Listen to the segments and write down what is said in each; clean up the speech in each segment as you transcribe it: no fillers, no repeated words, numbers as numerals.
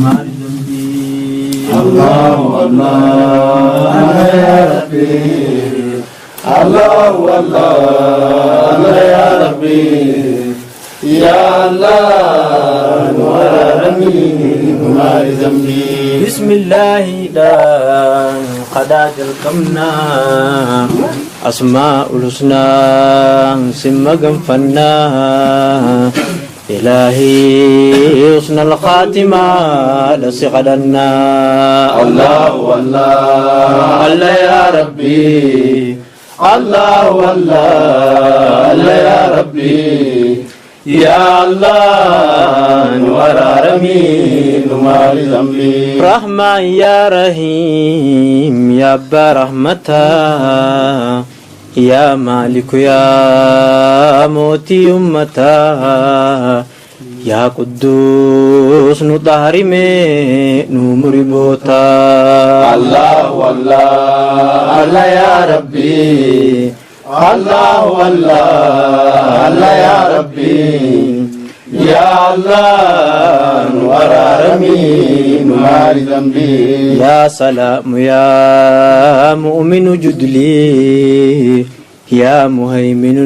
نمار ذنبي الله الله يا ربي الله الله يا ربي يا الله ورمي نمار ذنبي بسم الله لا قداد القمنا أسماء الحسنى سمى قنفنا إلهي حسن الخاتمة لسقدنا الله والله الله يا ربي الله والله يا ربي يا الله ورارمي نمار ذنبي رحمة يا رحيم يا أبا رحمتا يا مالك يا موتي أمتا يا قدوس نطهرمي نمر بوتا الله والله الله يا ربي الله والله الله يا ربي يا الله ورارمي نمار ذنبي يا سلام يا مؤمن جدلي يا مهيمن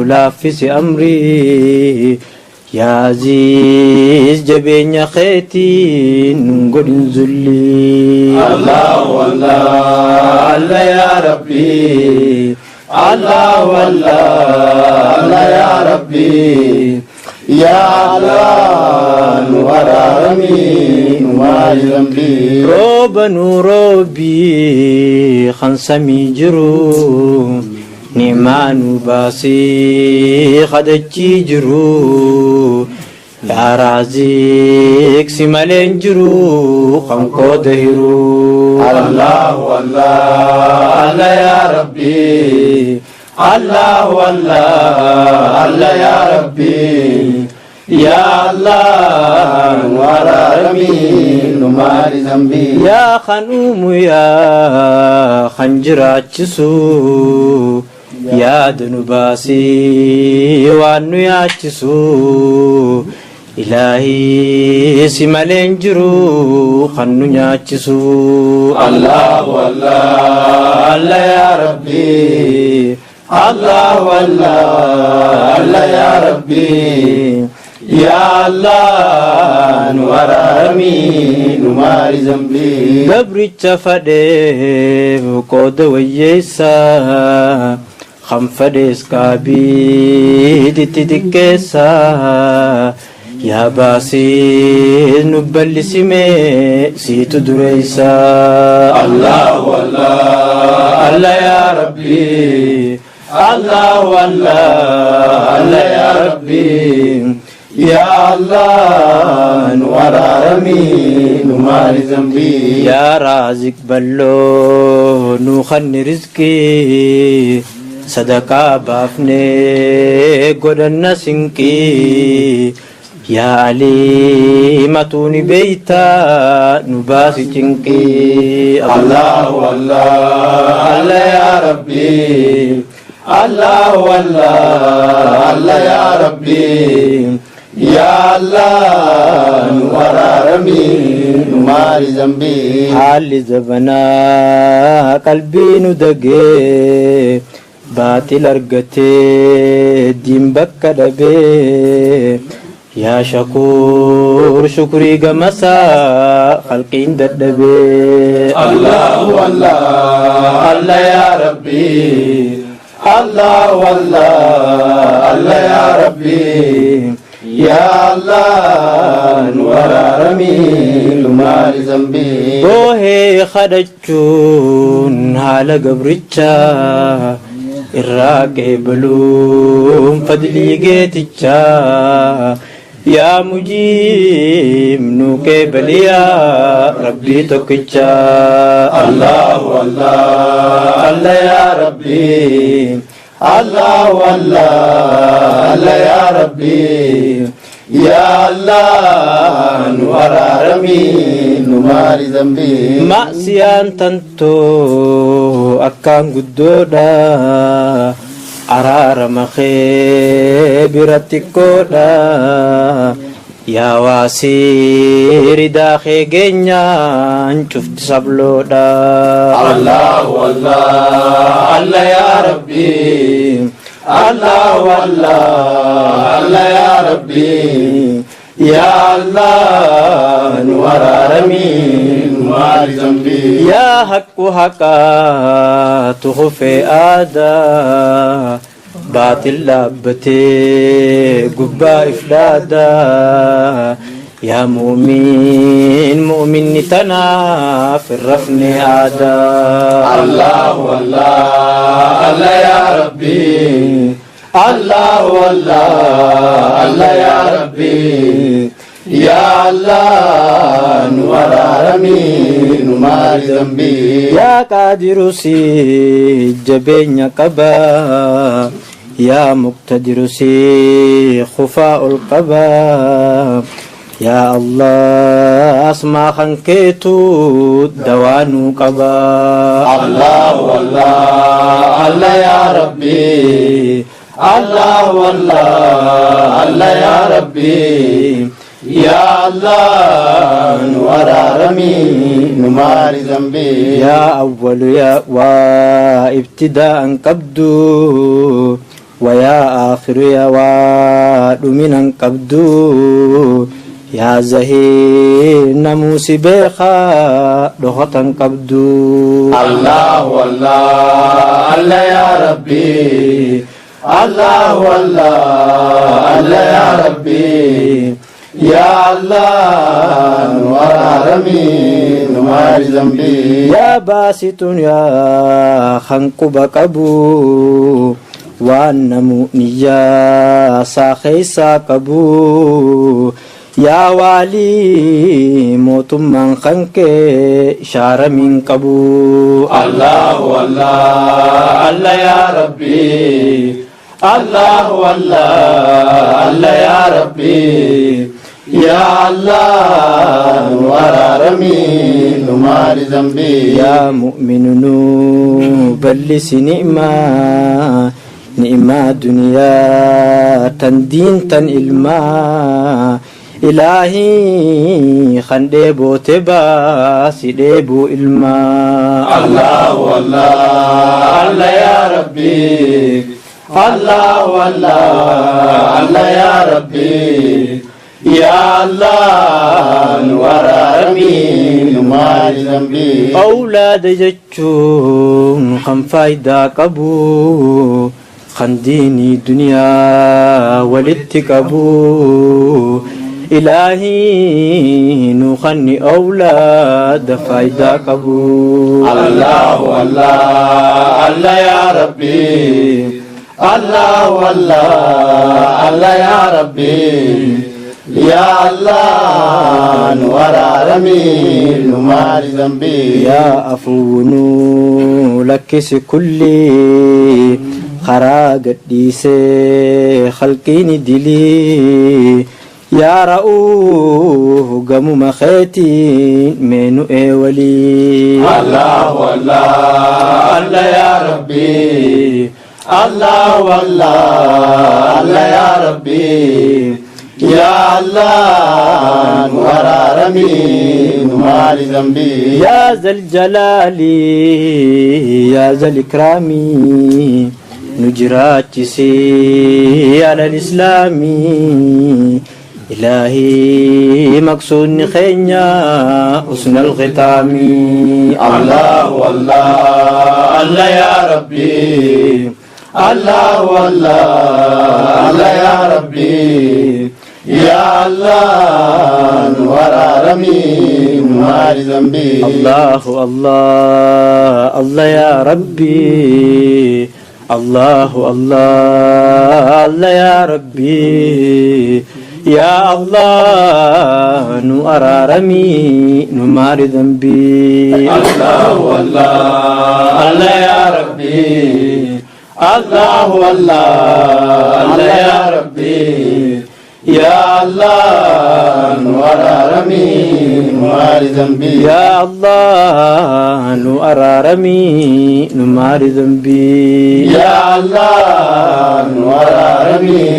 لافس أمري يا عزيز جبين خيتي نقول نزلي الله والله الله يا ربي الله والله الله يا ربي يا الله ورامي نمار ذنبي روبا نوروبي خنسمي جرو نعمان باسي خدجي جرو يا رازق سمالين جرو خنقو دهرو الله والله الله يا ربي الله والله الله يا ربي يا الله ورامي نمار ذنبي يا خنوم يا خنجراتشسو يا دنباسي وانو ياتشسو إلهي سمالين جرو خنو ياتشسو الله والله الله يا ربي الله والله الله يا ربي يا الله ورامي نمار ذنبي قبرتش فديف قود ويسا خنفديس كابي تتكيسا يا باسي نبل سمي سيت دريسا الله والله الله يا ربي الله والله الله يا ربي يا الله ورامي نمار ذنبي يا رازق بلو نوخن رزقي صدقا بافني قدنا سنكي يا علي متوني بيتا نباسي تنكي الله والله الله يا ربي الله والله الله يا ربي يا الله ورامي نمار ذنبي حال زبنا قلبي ندقي باطل ارقتي دين بكا دبي يا شكور شكري قمسا خلقين ددبي الله والله الله يا ربي الله والله الله يا ربي يا الله ورامي نمار ذنبي بوهي خدجون حال قبرتشا الراقي بلوم فدلي قيتشا يا مجيب نوكي بليا ربي توكيتشا الله والله الله يا ربي الله والله الله يا ربي يا الله ورامي نمار ذنبي مأسيان تنتو أكان قدودا أرار مخي برتكودا يا واسير داخي جنيان شفت سبلودا الله والله الله يا ربي الله والله الله يا ربي يا الله نور رمين نور ذنبي يا حق حقا تخفي آدا باطل لابتي قبا إفلادا يا مؤمن مؤمن نتنا في الرفن آدا الله والله الله يا ربي الله والله الله يا ربي يا الله نور رمين نور ذنبي يا قادر سي جبين قبا يا مقتدر سي خفاء القبا يا الله اسمع خنكيتو دوانو قبا الله والله الله يا ربي الله والله الله يا ربي يا الله نور رمين نور ذنبي يا أول يا وابتداء قبدو ويا آخر يا وادمنا قبدو يا زهير نموس بيخا دخطا قبدو الله والله الله يا ربي الله والله الله يا ربي يا الله نور رمين نور ذنبي يا باسط يا خنقب قبو وانمو نيا ساخيسا قبو يا والي موت من خنك شار من قبو الله والله الله يا ربي الله والله الله يا ربي يا الله نور رمين نور ذنبي يا مؤمن بلس نعمة نعمة دنيا تندين تن إلما إلهي خندبو تبا سيدبو إلما الله والله الله يا ربي الله والله الله يا ربي يا الله نور رمين نور ذنبي أولاد جتشون خم فايدا قبو خنديني دنيا ولتكبو إلهي نخني أولاد فايدا قبو الله والله الله يا ربي الله والله الله يا ربي يا الله نور رمين نور ذنبي يا أفون لكس كلي خراج ديسي خلقيني دلي يا رؤوه قمو مخيتي منو ولي الله والله الله يا ربي الله والله الله يا ربي يا الله نور رمين نور ذنبي يا ذا الجلال يا ذا الإكرام نجرات سي على الإسلام إلهي مقصود خينيا حسن الختام الله والله الله يا ربي الله والله الله يا ربي يا الله نور رمين نور ذنبي الله الله الله يا ربي الله الله الله يا ربي يا الله نور رمي نمار ذنبي الله والله الله يا ربي الله والله الله يا ربي يا الله نور رمي نور ذنبي يا الله نور رمي نمار ذنبي يا الله نور رمي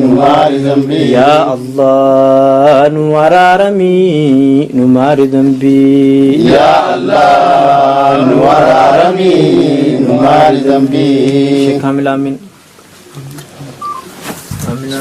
نور maari zambii yaa allah nu araaramii nu maari dambii yaa allah nu araaramii nu maari zambii Sheikh Kamil amin amin